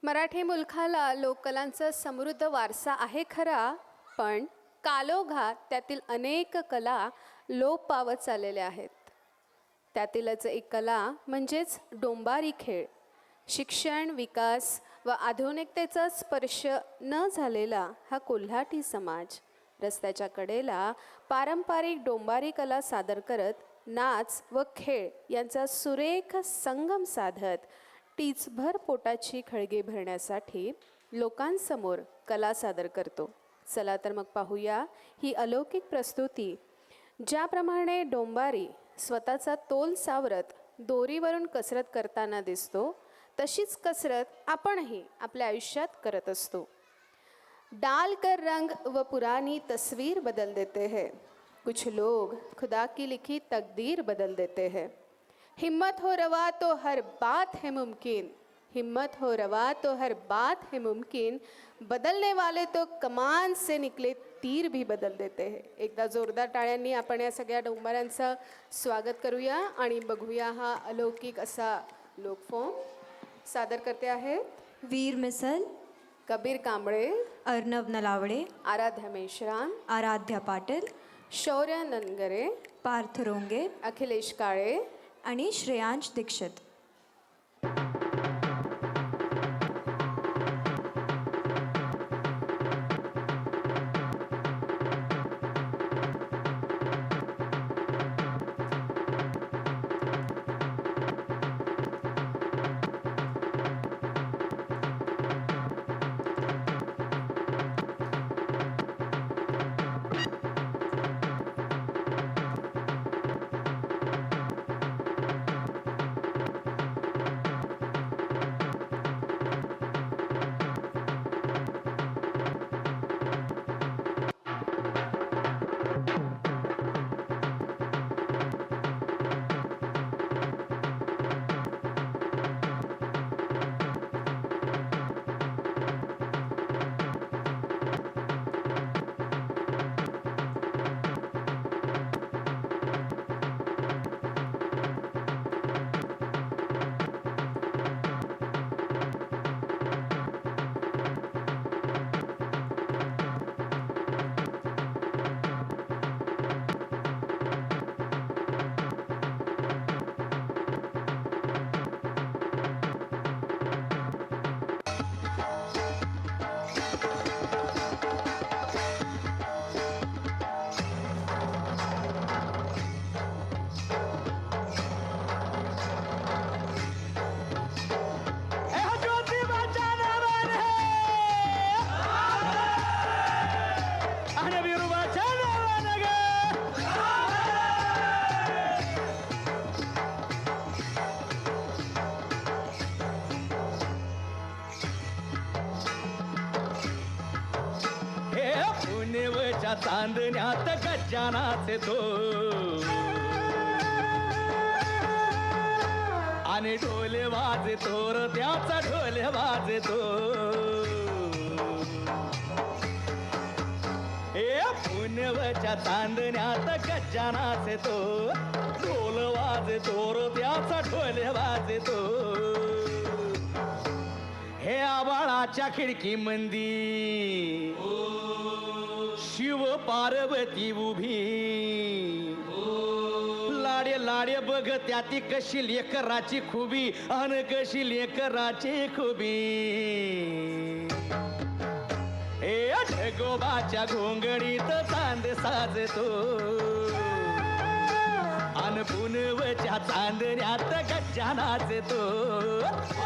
मराठी मुलखाला लोककलांचा समृद्ध वारसा आहे खरा, पण कालोघात त्यातील अनेक कला लोप पावत चाललेल्या आहेत. त्यातीलच एक कला म्हणजेच डोंबारी खेळ. शिक्षण, विकास व आधुनिकतेचा स्पर्श न झालेला हा कोल्हाटी समाज रस्त्याच्या कडेला पारंपरिक डोंबारी कला सादर करत नाच व खेळ यांचा सुरेख संगम साधत टीचभर पोटाची खळगी भरण्यासाठी लोकांसमोर कला सादर करतो. चला तर मग पाहूया ही अलौकिक प्रस्तुती. ज्याप्रमाणे डोंबारी स्वतःचा तोल सावरत दोरीवरून कसरत करताना दिसतो, तशीच कसरत आपणही आपल्या आयुष्यात करत असतो. डाल कर रंग व पुरानी तस्वीर बदल देते हैं, कुछ लोग खुदा की लिखी तकदीर बदल देते हैं. हिम्मत हो रवा तो हर बात है मुमकिन, हिम्मत हो रवा तो हर बात है मुमकिन, बदलने वाले तो कमान से निकले तीर भी बदल देते हैं. एकदा जोरदार टाळ्यांनी आपण या सगळ्या डोंबाऱ्यांचं स्वागत करूया आणि बघूया हा अलौकिक असा लोकफॉर्म. सादर करते आहेत वीर मिसल, कबीर कांबळे, अर्णव नलावडे, आराध्या मेश्राम, आराध्या पाटील, शौर्य ननगरे, पार्थ रोंगे अखिलेश काळे आणि श्रेयांश दीक्षित. पुणेवच्या चांदण्यात गजानाचे तो आणि ढोले वाजतो र त्याचा ढोले वाजतो. हे पुणेवच्या चांदण्यात गजानाचे तो ढोल वाजतो र त्याचा ढोले वाजतो. हे आबाळाच्या खिडकी मंदी शिव पार्वती उभी, लाडे लाडे बघ त्याती कशी लेकराची खुबी अन कशी लेकराची खुबी. हे ढगोबाच्या घोंगडीत चांद साजतो अन पुनवच्या चांदण्यात गज्जा नाचतो.